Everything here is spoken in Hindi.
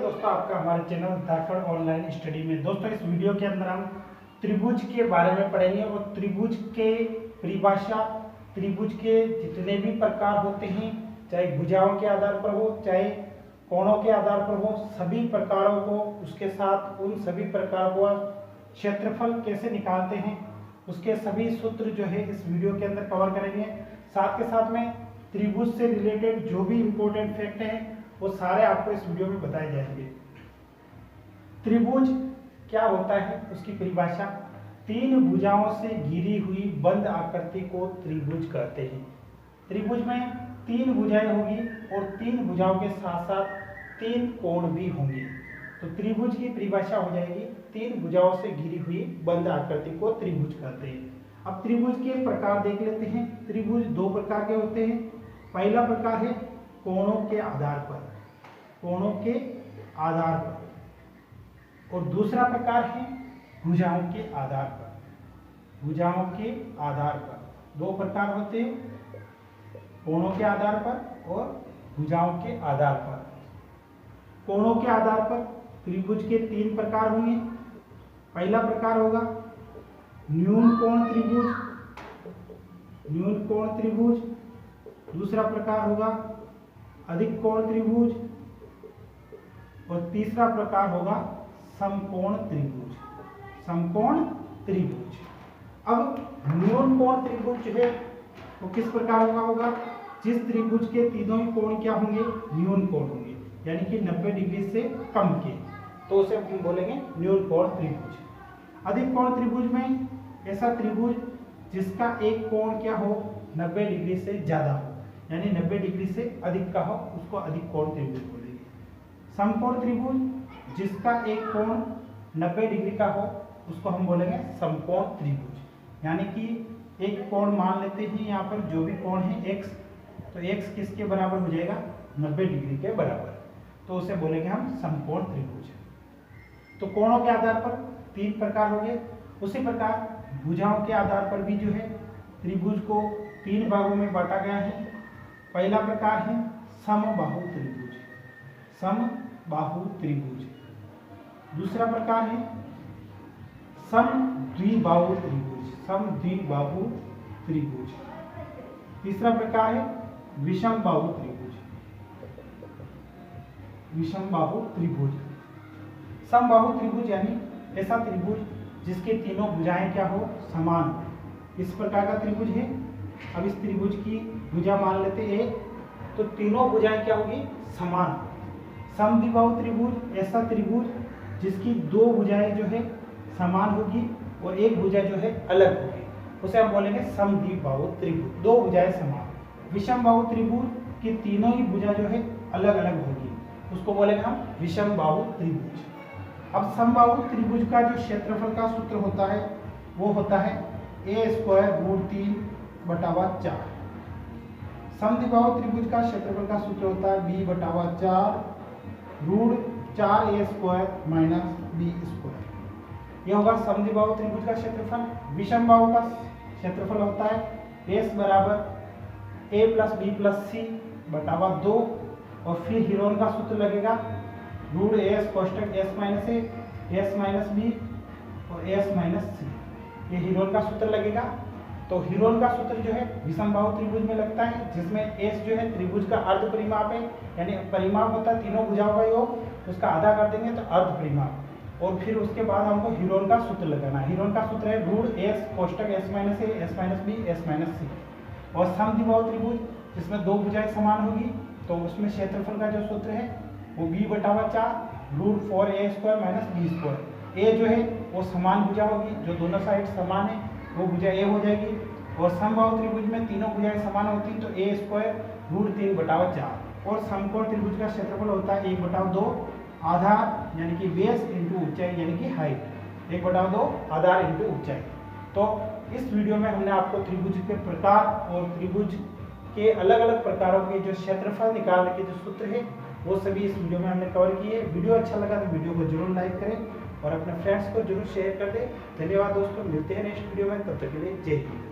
दोस्तों, आपका हमारे चैनल उत्तराखंड ऑनलाइन स्टडी में। दोस्तों, इस वीडियो के अंदर हम त्रिभुज के बारे में पढ़ेंगे और त्रिभुज के परिभाषा, त्रिभुज के जितने भी प्रकार होते हैं, चाहे भुजाओं के आधार पर हो चाहे कोणों के आधार पर हो, सभी प्रकारों को, उसके साथ उन सभी प्रकारों को क्षेत्रफल कैसे निकालते हैं, उसके सभी सूत्र जो है इस वीडियो के अंदर कवर करेंगे। साथ के साथ में त्रिभुज से रिलेटेड जो भी इम्पोर्टेंट फैक्ट हैं वो सारे आपको इस वीडियो में बताए जाएंगे। त्रिभुज क्या होता है, उसकी परिभाषा। तीन भुजाओं से घिरी हुई बंद आकृति को त्रिभुज कहते हैं। त्रिभुज में तीन भुजाएं होंगी और तीन भुजाओं के साथ साथ तीन कोण भी होंगे, तो त्रिभुज की परिभाषा हो जाएगी तीन भुजाओं से घिरी हुई बंद आकृति को त्रिभुज कहते हैं। अब त्रिभुज के प्रकार देख लेते हैं। त्रिभुज दो प्रकार के होते हैं। पहला प्रकार है कोणों के आधार पर, कोणों के आधार पर, और दूसरा प्रकार है भुजाओं के आधार पर, भुजाओं के आधार पर। दो प्रकार होते हैं, कोणों के आधार पर और भुजाओं के आधार पर। कोणों के आधार पर त्रिभुज के तीन प्रकार होंगे। पहला प्रकार होगा न्यून कोण त्रिभुज, न्यून कोण त्रिभुज। दूसरा प्रकार होगा अधिक कोण त्रिभुज और तीसरा प्रकार होगा समकोण त्रिभुज, समकोण त्रिभुज। अब न्यून कोण त्रिभुज जो है वो किस प्रकार का होगा, जिस त्रिभुज के तीनों ही कोण क्या होंगे, न्यून कोण होंगे, यानी कि 90 डिग्री से कम के, तो उसे हम बोलेंगे न्यून कोण त्रिभुज। अधिक कोण त्रिभुज में ऐसा त्रिभुज जिसका एक कोण क्या हो, 90 डिग्री से ज्यादा हो, यानी 90 डिग्री से अधिक का हो, उसको अधिक कोण त्रिभुज बोलेंगे। समकोण त्रिभुज जिसका एक कोण 90 डिग्री का हो, उसको हम बोलेंगे समकोण त्रिभुज। यानी कि एक कोण मान लेते हैं यहाँ पर, जो भी कोण है x, तो x किसके बराबर हो जाएगा, 90 डिग्री के बराबर, तो उसे बोलेंगे हम समकोण त्रिभुज। तो कोणों के आधार पर तीन प्रकार हो गए। उसी प्रकार भुजाओं के आधार पर भी जो है त्रिभुज को तीन भागों में बांटा गया है। पहला प्रकार है समबाहु त्रिभुज, समबाहु त्रिभुज। दूसरा प्रकार है समद्विबाहु त्रिभुज, समद्विबाहु त्रिभुज। तीसरा प्रकार है विषमबाहु त्रिभुज, विषमबाहु त्रिभुज। समबाहु त्रिभुज यानी ऐसा त्रिभुज जिसके तीनों भुजाएं क्या हो, समान हो, इस प्रकार का त्रिभुज है। अब इस त्रिभुज की भुजा मान लेते हैं एक, तो तीनों भुजाएं क्या होगी, समान। समद्विबाहु त्रिभुज ऐसा त्रिभुज जिसकी दो भुजाएं जो है समान होगी और एक भुजा जो है अलग होगी, उसे हम बोलेंगे समद्विबाहु त्रिभुज, दो भुजाएं समान। विषमबाहु त्रिभुज की तीनों ही भुजा जो है अलग अलग होगी, उसको बोलेंगे हम विषमबाहु त्रिभुज। अब समबाहु त्रिभुज का जो क्षेत्रफल का सूत्र होता है वो होता है a²√3/4। समद्विबाहु त्रिभुज का क्षेत्रफल का सूत्र होता है b/4√4a² - b²। यह होगा समद्विबाहु त्रिभुज का क्षेत्रफल। विषमबाहु का क्षेत्रफल होता है s बराबर a + b + c/2, और फिर हीरोन का सूत्र लगेगा √as कोष्टक s - a, s - b और s - c। ये हीरोन का सूत्र लगेगा। तो हीरोन का सूत्र जो है विषमबाहु त्रिभुज में लगता है, जिसमें s जो है त्रिभुज का अर्ध परिमाप है, यानी परिमाप होता है तीनों भुजाओं का योग, उसका आधा कर देंगे तो अर्ध परिमाप। और फिर उसके बाद हमको हीरोन का सूत्र लगाना है। हीरोन का सूत्र है √as कोष्टक s - a, s - b, s - c। और समद्विबाहु त्रिभुज जिसमें दो भुजाएं समान होगी, तो उसमें क्षेत्रफल का जो सूत्र है वो b/4√4a² - b²। a जो है वो समान भुजा होगी, जो दोनों साइड समान है वो भुजा a हो जाएगी। और समबाहु त्रिभुज में तीनों भुजाएं समान होती हैं, तो a²√3/4। और समकोण त्रिभुज का क्षेत्रफल होता है 1/2 आधार यानी कि बेस इंटू ऊंचाई यानी कि हाइट, 1/2 आधार इंटू ऊंचाई। तो इस वीडियो में हमने आपको त्रिभुज के प्रकार और त्रिभुज के अलग अलग प्रकारों के जो क्षेत्रफल निकालने के जो सूत्र है वो सभी इस वीडियो में हमने कवर किए। वीडियो अच्छा लगा तो वीडियो को जरूर लाइक करें और अपने फ्रेंड्स को जरूर शेयर कर दें। धन्यवाद दोस्तों, मिलते हैं नेक्स्ट वीडियो में, तब तक के लिए जय हिंद।